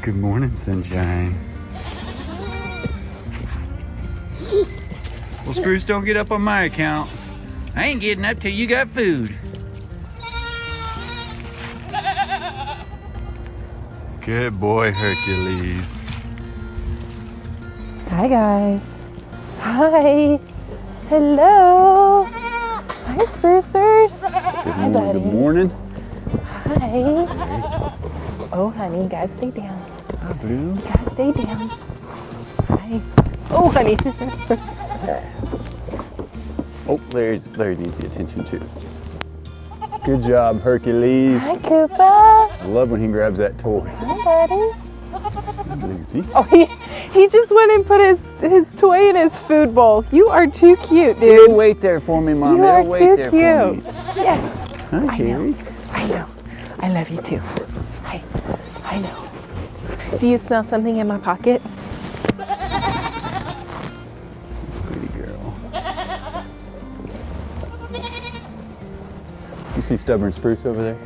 Good morning, sunshine. Well, Spruce, don't get up on my account. I ain't getting up till you got food. Good boy, Hercules. Hi, guys. Hi. Hello. Hi, Sprucers. Hi, buddy. Good morning. Hi. Oh, honey, you guys stay down. Hi, Blue. You guys stay down. Hi. Oh, honey. Oh, Larry needs the attention too. Good job, Hercules. Hi, Koopa. I love when he grabs that toy. Hi, buddy. Lucy. Oh, he just went and put his toy in his food bowl. You are too cute, dude. It'll wait there for me, Mom. You are It'll wait too there cute. for me. Yes. Hi, Harry. I know. I love you too. Hi. I know. Do you smell something in my pocket? That's a pretty girl. You see stubborn Spruce over there?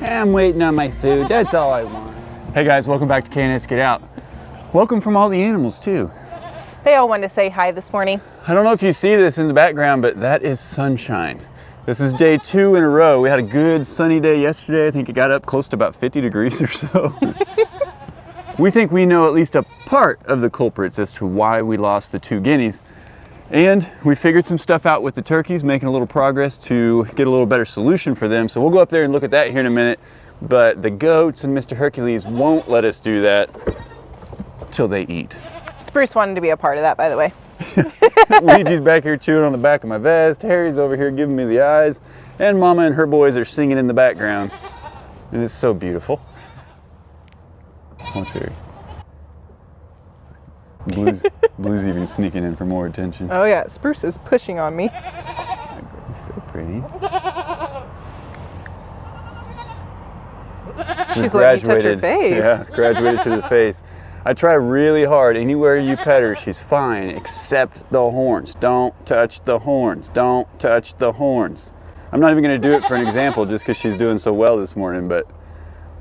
I'm waiting on my food. That's all I want. Hey guys, welcome back to K&S Get Out. Welcome from all the animals too. They all wanted to say hi this morning. I don't know if you see this in the background, but that is sunshine. This is day 2 in a row. We had a good sunny day yesterday. I think it got up close to about 50 degrees or so. We think we know at least a part of the culprits as to why we lost the 2 guineas. And we figured some stuff out with the turkeys, making a little progress to get a little better solution for them. So we'll go up there and look at that here in a minute. But the goats and Mr. Hercules won't let us do that till they eat. Spruce wanted to be a part of that, by the way. Luigi's back here chewing on the back of my vest. Harry's over here giving me the eyes. And Mama and her boys are singing in the background. And it's so beautiful. Watch Harry. Blue's even sneaking in for more attention. Oh yeah, Spruce is pushing on me. He's so pretty. She's letting you touch her face. Yeah, graduated to the face. I try really hard. Anywhere you pet her, she's fine, except the horns. Don't touch the horns. Don't touch the horns. I'm not even going to do it for an example just because she's doing so well this morning, but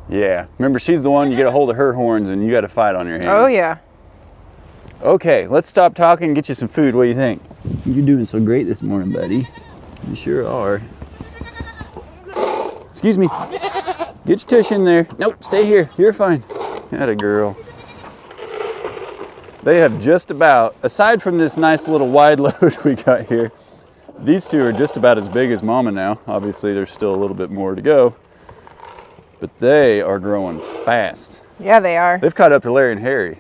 yeah. Remember, she's the one, you get a hold of her horns and you got a fight on your hands. Oh yeah. Okay, let's stop talking and get you some food. What do you think? You're doing so great this morning, buddy. You sure are. Excuse me. Get your tush in there. Nope, stay here. You're fine. Atta girl. They have just about, aside from this nice little wide load we got here, these two are just about as big as Mama now. Obviously, there's still a little bit more to go, but they are growing fast. Yeah, they are. They've caught up to Larry and Harry.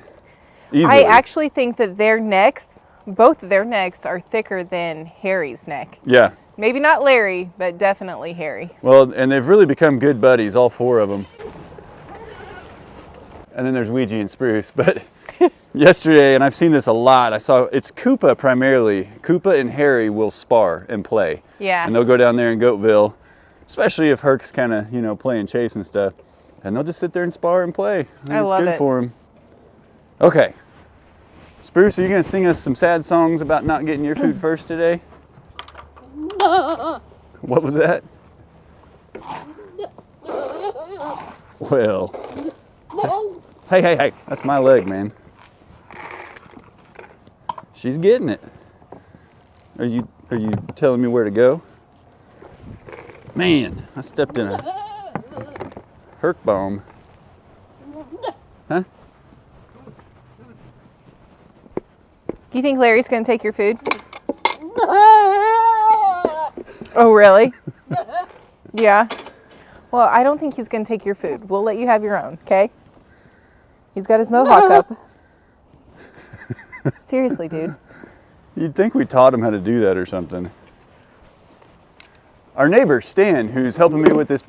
Easily. I actually think that their necks, both of their necks, are thicker than Harry's neck. Yeah. Maybe not Larry, but definitely Harry. Well, and they've really become good buddies, all 4 of them. And then there's Ouija and Spruce, but yesterday, and I've seen this a lot, I saw, it's Koopa primarily. Koopa and Harry will spar and play. Yeah. And they'll go down there in Goatville, especially if Herc's kind of, you know, playing chase and stuff. And they'll just sit there and spar and play. And I love it's good it. for them. Okay. Spruce, are you going to sing us some sad songs about not getting your food first today? What was that? Well. Hey, that's my leg, man. She's getting it. Are you telling me where to go? Man, I stepped in a Herc bomb. Huh? Do you think Larry's going to take your food? Oh, really? Yeah. Well, I don't think he's going to take your food. We'll let you have your own, okay? He's got his mohawk up. Seriously, dude. You'd think we taught him how to do that or something. Our neighbor, Stan, who's helping me with this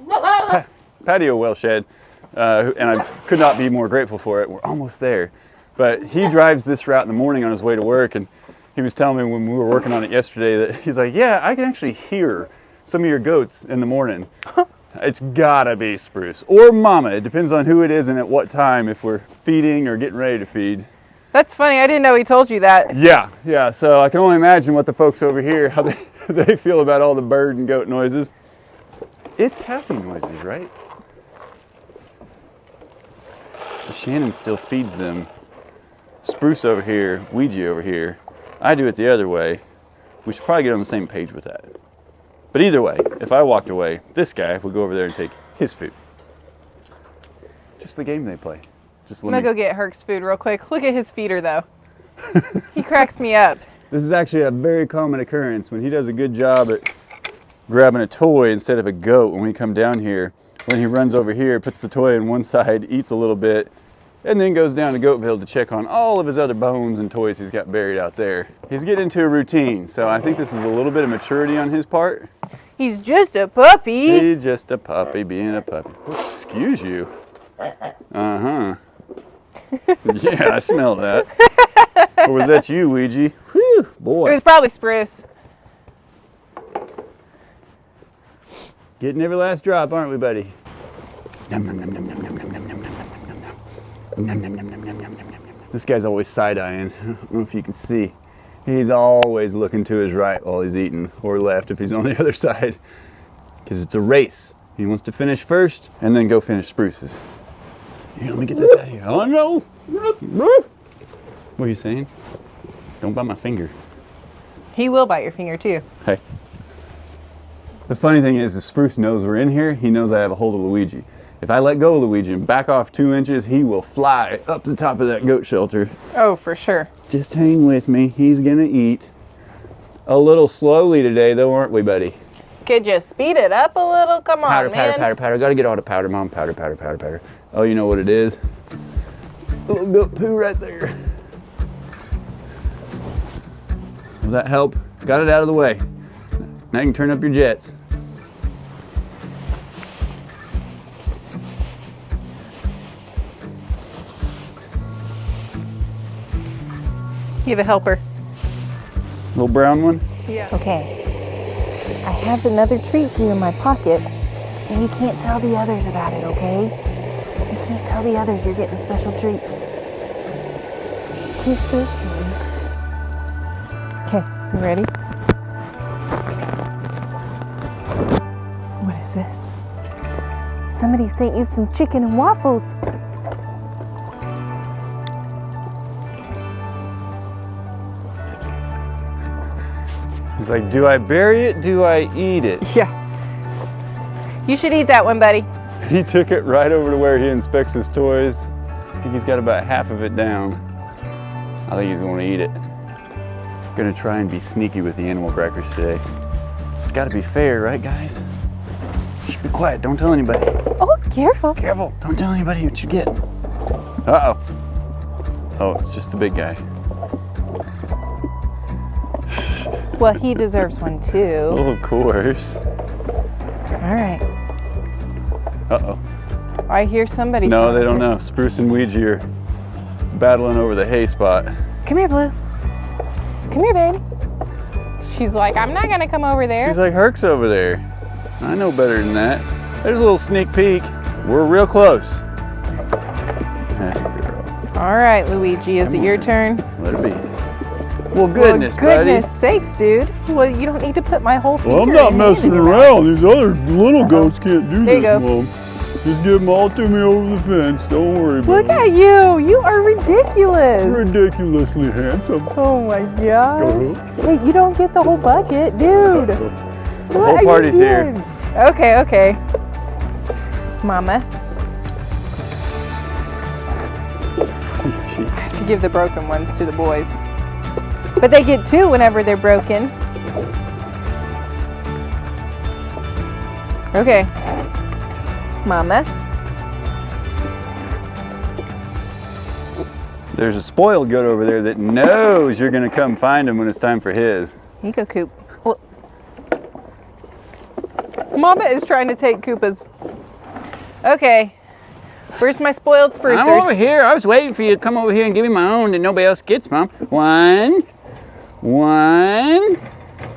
patio well shed, and I could not be more grateful for it. We're almost there. But he drives this route in the morning on his way to work, and he was telling me when we were working on it yesterday that he's like, yeah, I can actually hear some of your goats in the morning. It's gotta be Spruce or Mama. It depends on who it is and at what time, if we're feeding or getting ready to feed. That's funny. I didn't know he told you that. Yeah. So I can only imagine what the folks over here, how they feel about all the bird and goat noises. It's happy noises, right? Shannon still feeds them Spruce over here, Ouija over here. I do it the other way. We should probably get on the same page with that. But either way, if I walked away, this guy would go over there and take his food. Just the game they play. Just I'm gonna go get Herc's food real quick. Look at his feeder though. He cracks me up. This is actually a very common occurrence when he does a good job at grabbing a toy instead of a goat. When we come down here, when he runs over here, puts the toy on one side, eats a little bit, and then goes down to Goatville to check on all of his other bones and toys he's got buried out there. He's getting into a routine, so I think this is a little bit of maturity on his part. He's just a puppy. He's just a puppy being a puppy. Oh, excuse you. Uh-huh. Yeah, I smell that. Or was that you, Ouija? Whew, boy. It was probably Spruce. Getting every last drop, aren't we, buddy? Nom, nom, nom, nom, nom, nom, nom, nom, nom, nom, nom. Nom, nom, nom, nom, nom, nom, nom, nom. This guy's always side-eyeing. I don't know if you can see. He's always looking to his right while he's eating, or left if he's on the other side. Because it's a race. He wants to finish first and then go finish Spruce's. Here, let me get this out of here. Oh no! What are you saying? Don't bite my finger. He will bite your finger too. Hey. The funny thing is, the Spruce knows we're in here. He knows I have a hold of Luigi. If I let go of Luigi and back off 2 inches, he will fly up the top of that goat shelter. Oh, for sure. Just hang with me. He's gonna eat. A little slowly today, though, aren't we, buddy? Could you speed it up a little? Come on, Powder, man. powder, powder, powder. Gotta get all the powder, Mom. Powder, powder, powder, powder. Oh, you know what it is? A little goat poo right there. Will that help? Got it out of the way. Now you can turn up your jets. You have a helper. Little brown one? Yeah. Okay, I have another treat for you in my pocket, and you can't tell the others about it, okay? You can't tell the others you're getting special treats. Kisses. Okay, you ready? What is this? Somebody sent you some chicken and waffles. He's like, do I bury it? Do I eat it? Yeah. You should eat that one, buddy. He took it right over to where he inspects his toys. I think he's got about half of it down. I think he's going to eat it. Gonna try and be sneaky with the animal crackers today. It's got to be fair, right, guys? Shh, be quiet. Don't tell anybody. Oh, careful. Careful. Don't tell anybody what you get. Uh-oh. Oh, it's just the big guy. Well, he deserves one too. Oh, of course. All right. Uh-oh. I hear somebody. No, they don't know. Spruce and Ouija are battling over the hay spot. Come here, Blue. Come here, baby. She's like, I'm not gonna come over there. She's like, Herc's over there. I know better than that. There's a little sneak peek. We're real close. All right, Luigi, is it your turn? Let it be. Well, goodness, goodness buddy. sakes, dude. Well, you don't need to put my whole finger Well, I'm not and hand messing in your around. These other little goats can't do There you this, go. Mom. Just give them all to me over the fence. Don't worry about Look it. at you. You are ridiculous. Ridiculously handsome. Oh my gosh. Uh-huh. Wait, you don't get the whole bucket, dude. The What whole are you party's here. doing? Okay, okay. Mama, I have to give the broken ones to the boys. But they get 2 whenever they're broken. Okay. Mama. There's a spoiled goat over there that knows you're going to come find him when it's time for his. Here you go, Coop. Well, Mama is trying to take Koopa's. Okay. Where's my spoiled sprucers? I'm over here. I was waiting for you to come over here and give me my own that nobody else gets, Mom. One.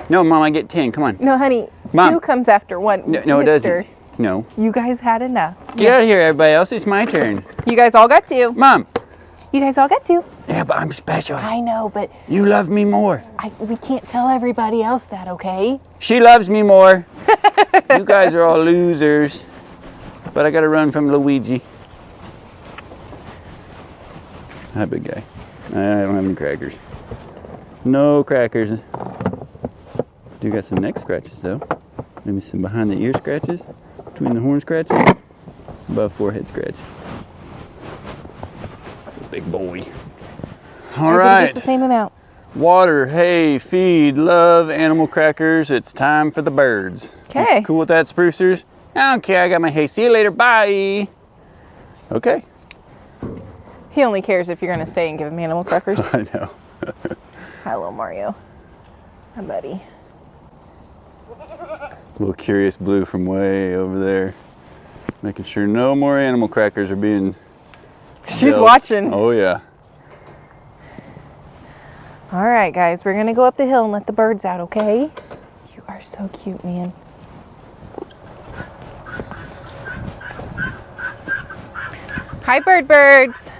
No, Mom, I get 10. Come on. No, honey. Mom. 2 comes after 1. No, it Mister. doesn't. No. You guys had enough. Get out of here, everybody else. It's my turn. You guys all got 2. Mom. You guys all got 2. Yeah, but I'm special. I know, but You love me more. we can't tell everybody else that, okay? She loves me more. You guys are all losers. But I gotta run from Luigi. Hi, big guy. I don't have any crackers. No crackers. Do got some neck scratches though. Maybe some behind the ear scratches, between the horn scratches, above forehead scratch. It's a big boy. All Everybody right. gets the same amount. Water, hay, feed, love, animal crackers. It's time for the birds. Okay. Cool with that, sprucers? Okay, I got my hay. See you later. Bye. Okay. He only cares if you're going to stay and give him animal crackers. I know. Hi, little Mario. Hi, buddy. Little curious blue from way over there. Making sure no more animal crackers are being She's dealt. watching. Oh, yeah. All right, guys, we're going to go up the hill and let the birds out, okay? You are so cute, man. Hi, birds.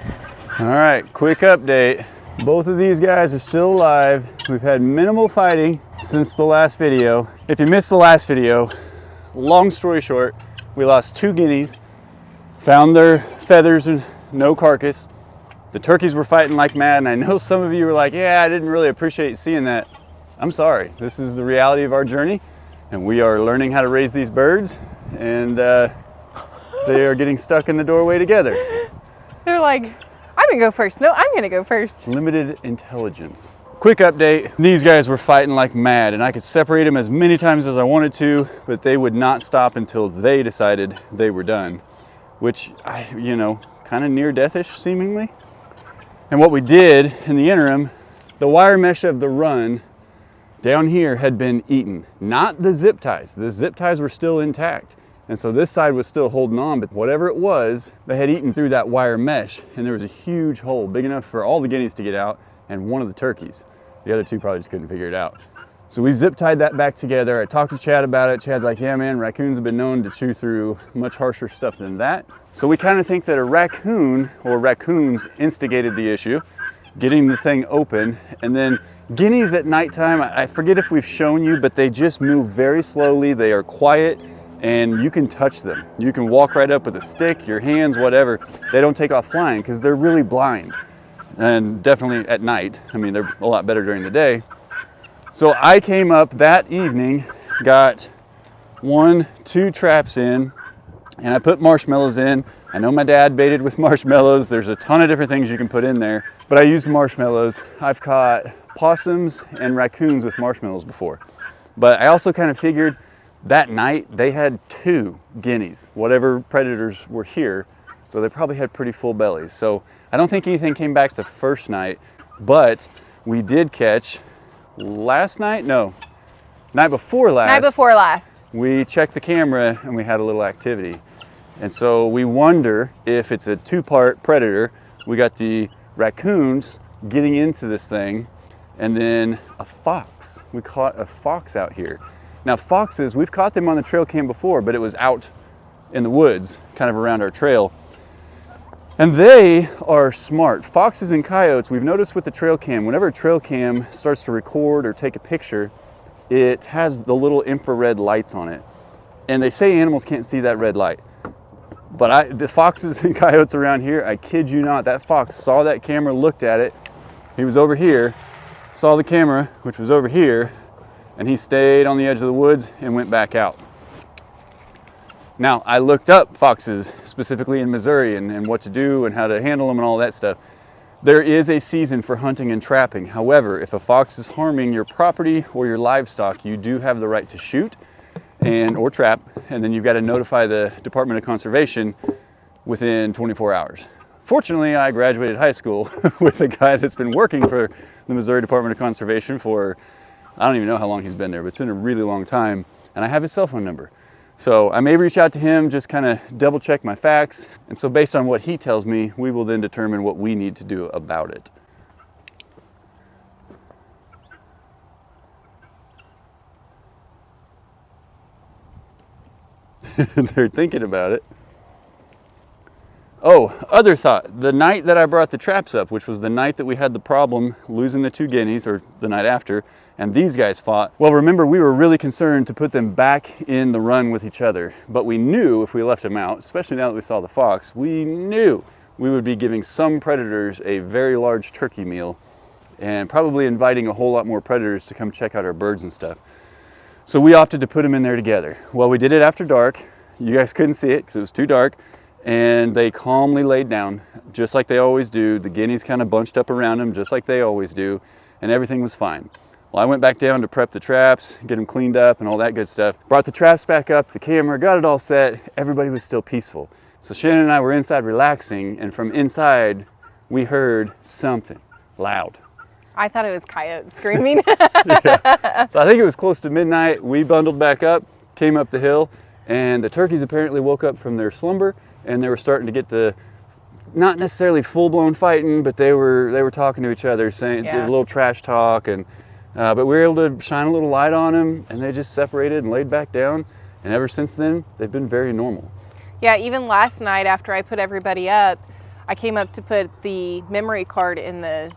All right, quick update. Both of these guys are still alive. We've had minimal fighting since the last video. If you missed the last video, long story short, we lost 2 guineas, found their feathers and no carcass. The turkeys were fighting like mad, and I know some of you were like, yeah, I didn't really appreciate seeing that. I'm sorry. This is the reality of our journey, and we are learning how to raise these birds, and they are getting stuck in the doorway together. They're like, I'm going to go first. No, I'm going to go first. Limited intelligence. Quick update, these guys were fighting like mad, and I could separate them as many times as I wanted to, but they would not stop until they decided they were done, which, kind of near deathish seemingly. And what we did in the interim, the wire mesh of the run down here had been eaten, not the zip ties. The zip ties were still intact. And so this side was still holding on, but whatever it was, they had eaten through that wire mesh, and there was a huge hole, big enough for all the guineas to get out and one of the turkeys. The other 2 probably just couldn't figure it out. So we zip tied that back together. I talked to Chad about it. Chad's like, yeah, man, raccoons have been known to chew through much harsher stuff than that. So we kind of think that a raccoon or raccoons instigated the issue, getting the thing open. And then guineas at nighttime, I forget if we've shown you, but they just move very slowly. They are quiet, and you can touch them. You can walk right up with a stick, your hands, whatever. They don't take off flying because they're really blind. And definitely at night. I mean, they're a lot better during the day. So I came up that evening, got 1, 2 traps in, and I put marshmallows in. I know my dad baited with marshmallows. There's a ton of different things you can put in there, but I used marshmallows. I've caught possums and raccoons with marshmallows before. But I also kind of figured that night they had 2 guineas, whatever predators were here. So they probably had pretty full bellies. So I don't think anything came back the first night, but we did catch last night? No, night before last. Night before last. We checked the camera and we had a little activity. And so we wonder if it's a 2-part predator. We got the raccoons getting into this thing, and then a fox. We caught a fox out here. Now foxes, we've caught them on the trail cam before, but it was out in the woods, kind of around our trail. And they are smart. Foxes and coyotes, we've noticed with the trail cam, whenever a trail cam starts to record or take a picture, it has the little infrared lights on it. And they say animals can't see that red light. But the foxes and coyotes around here, I kid you not, that fox saw that camera, looked at it. He was over here, saw the camera, which was over here, and he stayed on the edge of the woods and went back out. Now, I looked up foxes specifically in Missouri and what to do and how to handle them and all that stuff. There is a season for hunting and trapping. However, if a fox is harming your property or your livestock, you do have the right to shoot or trap, and then you've got to notify the Department of Conservation within 24 hours. Fortunately, I graduated high school with a guy that's been working for the Missouri Department of Conservation for, I don't even know how long he's been there, but it's been a really long time, and I have his cell phone number. So I may reach out to him, just kind of double check my facts. And so based on what he tells me, we will then determine what we need to do about it. They're thinking about it. Oh, other thought. The night that I brought the traps up, which was the night that we had the problem losing the 2 guineas, or the night after, and these guys fought. Well, remember, we were really concerned to put them back in the run with each other, but we knew if we left them out, especially now that we saw the fox, we knew we would be giving some predators a very large turkey meal and probably inviting a whole lot more predators to come check out our birds and stuff. So we opted to put them in there together. Well, we did it after dark. You guys couldn't see it because it was too dark. And they calmly laid down, just like they always do. The guineas kind of bunched up around them, just like they always do. And everything was fine. Well, I went back down to prep the traps, get them cleaned up and all that good stuff. Brought the traps back up, the camera, got it all set. Everybody was still peaceful. So Shannon and I were inside relaxing, and from inside, we heard something loud. I thought it was coyotes screaming. Yeah. So I think it was close to midnight. We bundled back up, came up the hill, and the turkeys apparently woke up from their slumber, and they were starting to get to, not necessarily full-blown fighting, but they were talking to each other, saying a little trash talk, and but we were able to shine a little light on them, and they just separated and laid back down, and ever since then, they've been very normal. Yeah, even last night after I put everybody up, I came up to put the memory card in the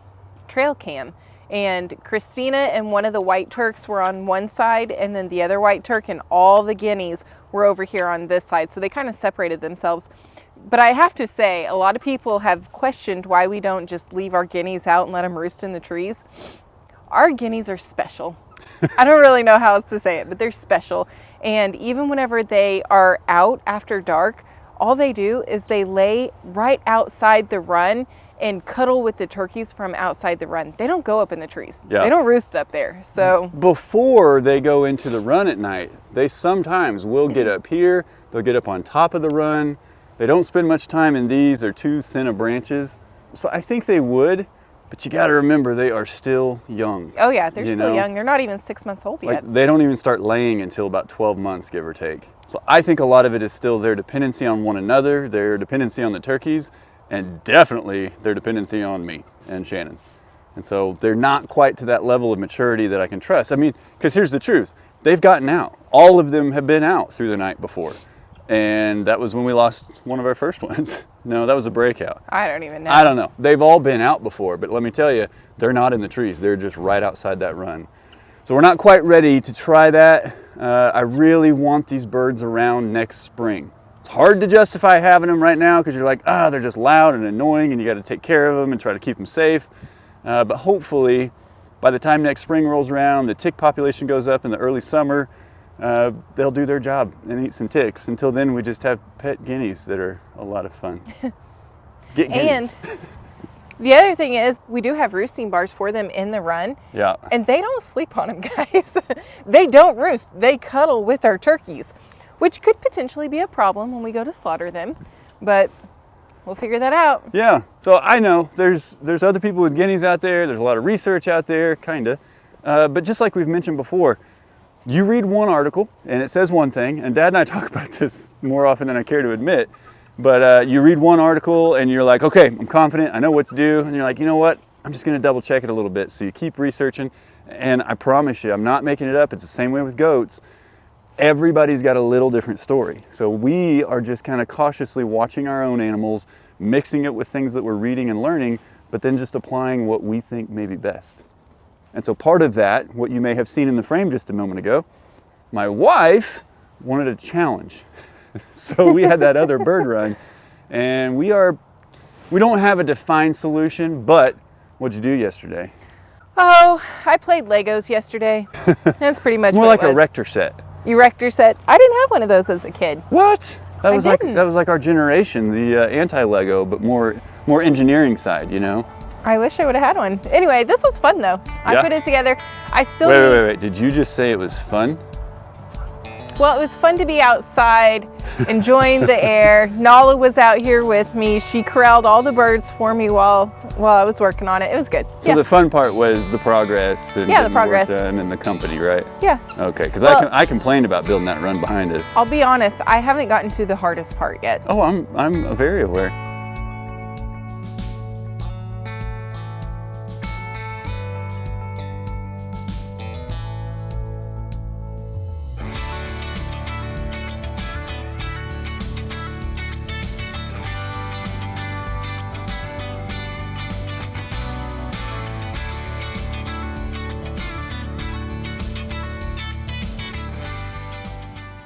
trail cam, and Christina and one of the white turks were on one side, and then the other white turk and all the guineas were over here on this side, so they kind of separated themselves. But I have to say, a lot of people have questioned why we don't just leave our guineas out and let them roost in the trees. Our guineas are special. I don't really know how else to say it, but they're special. And even whenever they are out after dark, all they do is they lay right outside the run and cuddle with the turkeys from outside the run. They don't go up in the trees. Yeah. They don't roost up there. So before they go into the run at night, they sometimes will get up here. They'll get up on top of the run. They don't spend much time in these. They're too thin of branches. So I think they would. But you got to remember, they are still young. Oh yeah, they're still young. They're not even 6 months old yet. They don't even start laying until about 12 months, give or take. So I think a lot of it is still their dependency on one another, their dependency on the turkeys, and definitely their dependency on me and Shannon. And so they're not quite to that level of maturity that I can trust. I mean, because here's the truth. They've gotten out. All of them have been out through the night before. And that was when we lost one of our first ones. No, that was a breakout. I don't even know. I don't know. They've all been out before, but let me tell you, they're not in the trees. They're just right outside that run. So we're not quite ready to try that. I really want these birds around next spring. It's hard to justify having them right now because you're like, they're just loud and annoying and you got to take care of them and try to keep them safe. But hopefully, by the time next spring rolls around, the tick population goes up in the early summer, they'll do their job and eat some ticks. Until then, we just have pet guineas that are a lot of fun. Get guineas. And the other thing is, we do have roosting bars for them in the run. Yeah. And they don't sleep on them, guys. They don't roost. They cuddle with our turkeys, which could potentially be a problem when we go to slaughter them. But we'll figure that out. Yeah. So I know there's other people with guineas out there. There's a lot of research out there, kind of. But just like we've mentioned before, you read one article and it says one thing, and Dad and I talk about this more often than I care to admit, but you read one article and you're like, okay, I'm confident, I know what to do, and you're like, you know what, I'm just gonna double check it a little bit. So you keep researching, and I promise you, I'm not making it up, it's the same way with goats. Everybody's got a little different story. So we are just kind of cautiously watching our own animals, mixing it with things that we're reading and learning, but then just applying what we think may be best. And so part of that, what you may have seen in the frame just a moment ago, my wife wanted a challenge. So we had that other bird run, and we don't have a defined solution, but what'd you do yesterday? Oh, I played Legos yesterday. That's pretty much More what like it was. a Rector set. Erector set. I didn't have one of those as a kid. What? That was didn't. like our generation, the anti-Lego, but more engineering side, you know? I wish I would have had one. Anyway, this was fun though. I Yeah? put it together. I still Wait. Did you just say it was fun? Well, it was fun to be outside, enjoying the air. Nala was out here with me. She corralled all the birds for me while I was working on it. It was good. So the fun part was the progress and Yeah, the getting the work progress. done and the company, right? Yeah. Okay, because Well- I complained about building that run behind us. I'll be honest, I haven't gotten to the hardest part yet. Oh, I'm very aware.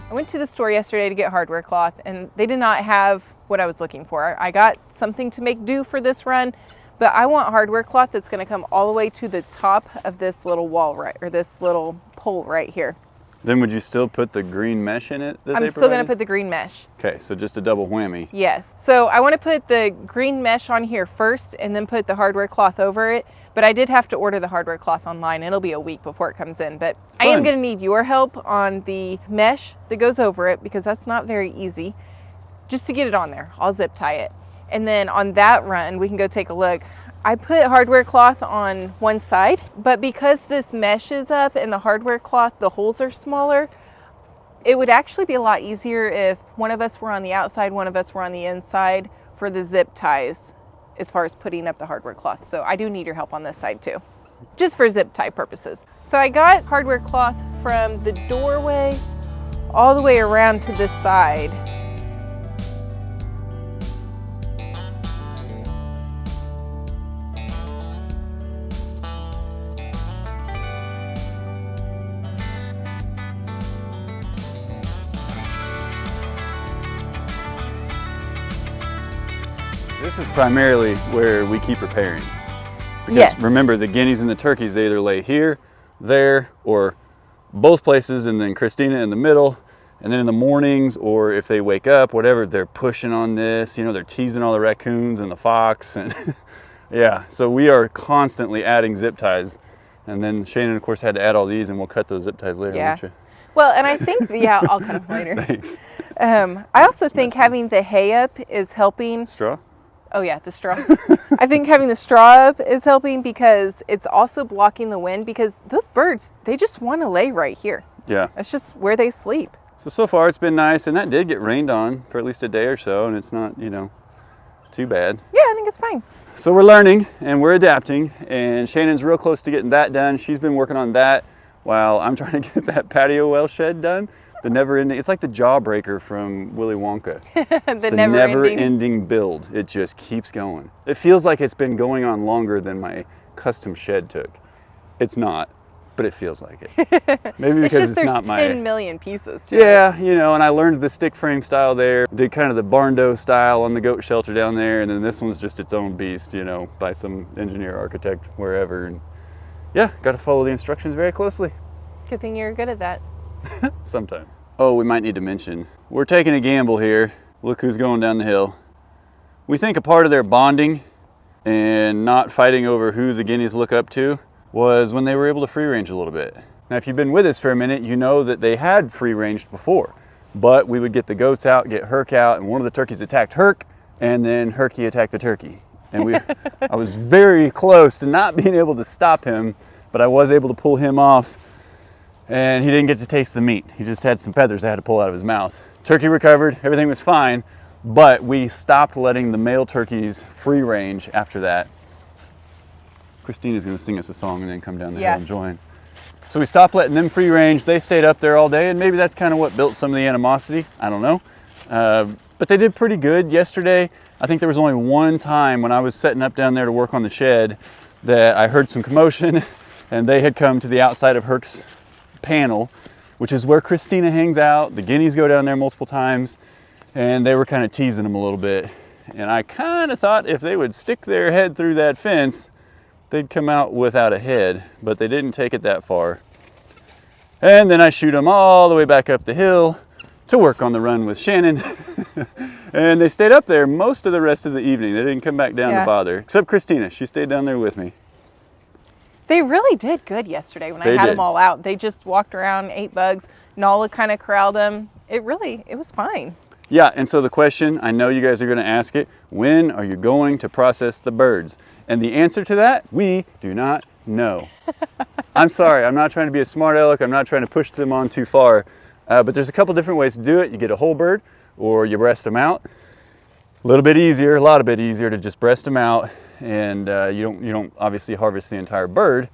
I went to the store yesterday to get hardware cloth, and they did not have what I was looking for. I got something to make do for this run, but I want hardware cloth that's going to come all the way to the top of this little wall or this little pole right here. Then would you still put the green mesh in it that I'm they still going to provided? put the green mesh. Okay, so just a double whammy. Yes. So I want to put the green mesh on here first and then put the hardware cloth over it. But I did have to order the hardware cloth online. It'll be a week before it comes in. But I am going to need your help on the mesh that goes over it, because that's not very easy. Just to get it on there, I'll zip tie it. And then on that run, we can go take a look. I put hardware cloth on one side, but because this mesh is up and the hardware cloth, the holes are smaller, it would actually be a lot easier if one of us were on the outside, one of us were on the inside for the zip ties as far as putting up the hardware cloth. So I do need your help on this side too, just for zip tie purposes. So I got hardware cloth from the doorway all the way around to this side. This is primarily where we keep repairing. Because Yes. remember, the guineas and the turkeys, they either lay here, there, or both places, and then Christina in the middle. And then in the mornings, or if they wake up, whatever, they're pushing on this, you know, they're teasing all the raccoons and the fox. And yeah, so we are constantly adding zip ties. And then Shannon, of course, had to add all these, and we'll cut those zip ties later, Yeah. won't you? Well, and I think, yeah, I'll cut them later. Thanks. I also think having the hay up is helping. Straw? Oh yeah, the straw. I think having the straw up is helping because it's also blocking the wind, because those birds, they just want to lay right here. Yeah. That's just where they sleep. So far it's been nice, and that did get rained on for at least a day or so, and it's not, you know, too bad. Yeah, I think it's fine. So we're learning and we're adapting, and Shannon's real close to getting that done. She's been working on that while I'm trying to get that patio well shed done. The never-ending, it's like the jawbreaker from Willy Wonka. It's the never-ending build. It just keeps going. It feels like it's been going on longer than my custom shed took. It's not, but it feels like it. Maybe because it's not my... There's 10 million pieces too. Yeah, you know, and I learned the stick frame style there, did kind of the barn dough style on the goat shelter down there, and then this one's just its own beast, you know, by some engineer, architect, wherever. And yeah, got to follow the instructions very closely. Good thing you're good at that. Sometime. Oh, we might need to mention, we're taking a gamble here. Look who's going down the hill. We think a part of their bonding and not fighting over who the guineas look up to was when they were able to free range a little bit. Now, if you've been with us for a minute, you know that they had free ranged before, but we would get the goats out, get Herc out, and one of the turkeys attacked Herc, and then Herky attacked the turkey. And I was very close to not being able to stop him, but I was able to pull him off. And he didn't get to taste the meat. He just had some feathers I had to pull out of his mouth. Turkey recovered, everything was fine, but we stopped letting the male turkeys free range after that. Christina's gonna sing us a song and then come down the hill and join. So we stopped letting them free range. They stayed up there all day, and maybe that's kind of what built some of the animosity. I don't know. But they did pretty good yesterday. I think there was only one time when I was setting up down there to work on the shed that I heard some commotion, and they had come to the outside of Herc's panel, which is where Christina hangs out. The guineas go down there multiple times, and they were kind of teasing them a little bit. And I kind of thought if they would stick their head through that fence, they'd come out without a head, but they didn't take it that far. And then I shoot them all the way back up the hill to work on the run with Shannon. And they stayed up there most of the rest of the evening. They didn't come back down to bother, except Christina. She stayed down there with me. They really did good yesterday when I had them all out. They just walked around, ate bugs. Nala kind of corralled them. It was fine. Yeah, and so the question, I know you guys are going to ask it, when are you going to process the birds? And the answer to that, we do not know. I'm sorry, I'm not trying to be a smart aleck. I'm not trying to push them on too far. But there's a couple different ways to do it. You get a whole bird, or you breast them out. A little bit easier, a lot bit easier to just breast them out. And you don't obviously harvest the entire bird.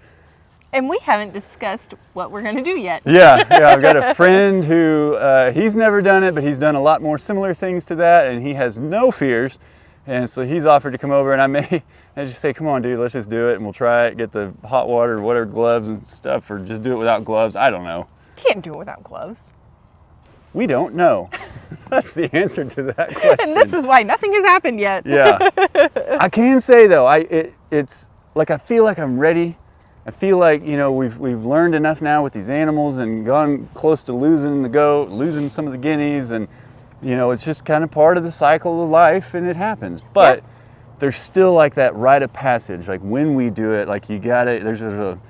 And we haven't discussed what we're going to do yet. Yeah, I've got a friend who, he's never done it, but he's done a lot more similar things to that, and he has no fears. And so he's offered to come over, and I just say, come on, dude, let's just do it, and we'll try it, get the hot water or whatever, gloves and stuff, or just do it without gloves. I don't know. Can't do it without gloves. We don't know. That's the answer to that question. And this is why nothing has happened yet. Yeah. I can say though, it's like I feel like I'm ready. I feel like, you know, we've learned enough now with these animals and gone close to losing the goat, losing some of the guineas, and you know, it's just kind of part of the cycle of life and it happens. But there's still like that rite of passage, like when we do it, like you gotta, there's a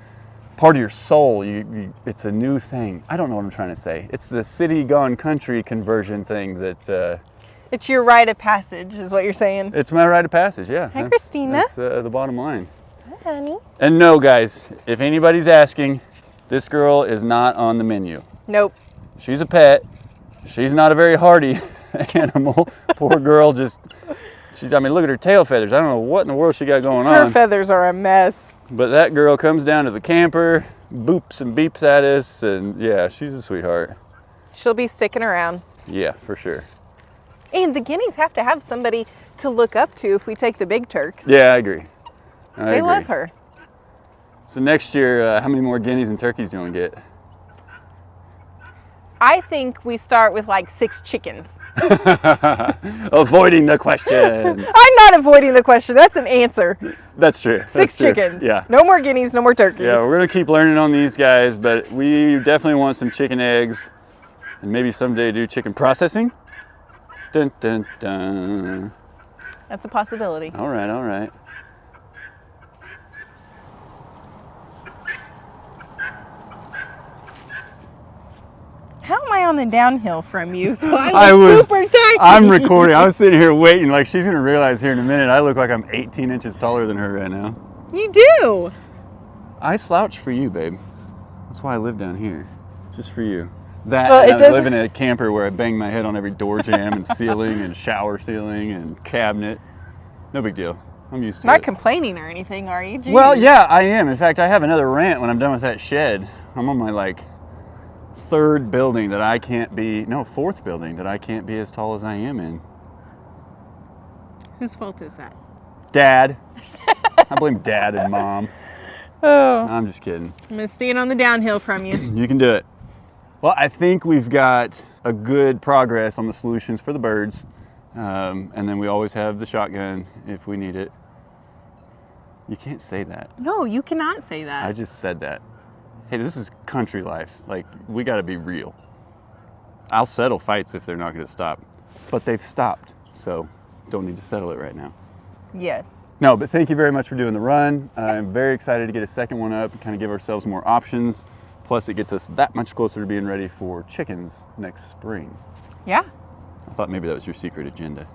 part of your soul, it's a new thing. I don't know what I'm trying to say. It's the city gone country conversion thing that... It's your rite of passage, is what you're saying. It's my rite of passage, yeah. Hi, Christina. That's the bottom line. Hi, honey. And no, guys, if anybody's asking, this girl is not on the menu. Nope. She's a pet. She's not a very hardy animal. Poor girl just... I mean, look at her tail feathers. I don't know what in the world she got going on. Her feathers are a mess. But that girl comes down to the camper, boops and beeps at us, and yeah, she's a sweetheart. She'll be sticking around. Yeah, for sure. And the guineas have to have somebody to look up to if we take the big turks. Yeah, I agree. They love her. So next year, how many more guineas and turkeys do you want to get? I think we start with like 6 chickens. Avoiding the question. I'm not avoiding the question. That's an answer. That's true. 6 chickens. Yeah. No more guineas, no more turkeys. Yeah, we're going to keep learning on these guys, but we definitely want some chicken eggs and maybe someday do chicken processing. Dun, dun, dun. That's a possibility. All right, all right. How am I on the downhill from you? So I was super tiny. I'm recording. I was sitting here waiting, like she's going to realize here in a minute I look like I'm 18 inches taller than her right now. You do. I slouch for you, babe. That's why I live down here, just for you. That, Well, and I live in a camper where I bang my head on every door jamb and ceiling and shower ceiling and cabinet. No big deal. I'm used to Not it. complaining or anything, are you? Jeez. Well, yeah, I am. In fact, I have another rant when I'm done with that shed. I'm on my fourth building that I can't be as tall as I am in. Whose fault is that? Dad. I blame Dad and Mom. Oh. I'm just kidding. I'm going to stand on the downhill from you. You can do it. Well, I think we've got a good progress on the solutions for the birds. And then we always have the shotgun if we need it. You can't say that. No, you cannot say that. I just said that. Hey, this is country life. Like, we got to be real. I'll settle fights if they're not going to stop. But they've stopped, so don't need to settle it right now. Yes. No, but thank you very much for doing the run. I'm very excited to get a second one up and kind of give ourselves more options. Plus, it gets us that much closer to being ready for chickens next spring. Yeah. I thought maybe that was your secret agenda.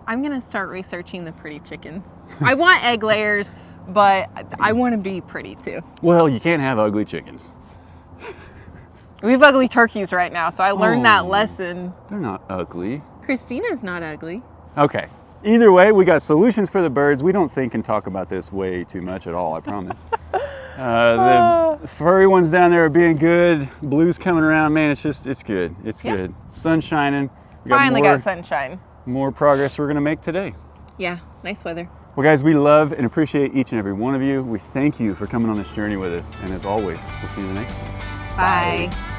I'm going to start researching the pretty chickens. I want egg layers, but I want to be pretty too. Well, you can't have ugly chickens. We have ugly turkeys right now, so I learned that lesson. They're not ugly. Christina's not ugly. Okay. Either way, we got solutions for the birds. We don't think and talk about this way too much at all, I promise. The furry ones down there are being good. Blue's coming around, man. It's good. It's good. Sun's shining. We Finally got sunshine. More progress we're gonna make today. Yeah, nice weather. Well, guys, we love and appreciate each and every one of you. We thank you for coming on this journey with us. And as always, we'll see you in the next one. Bye.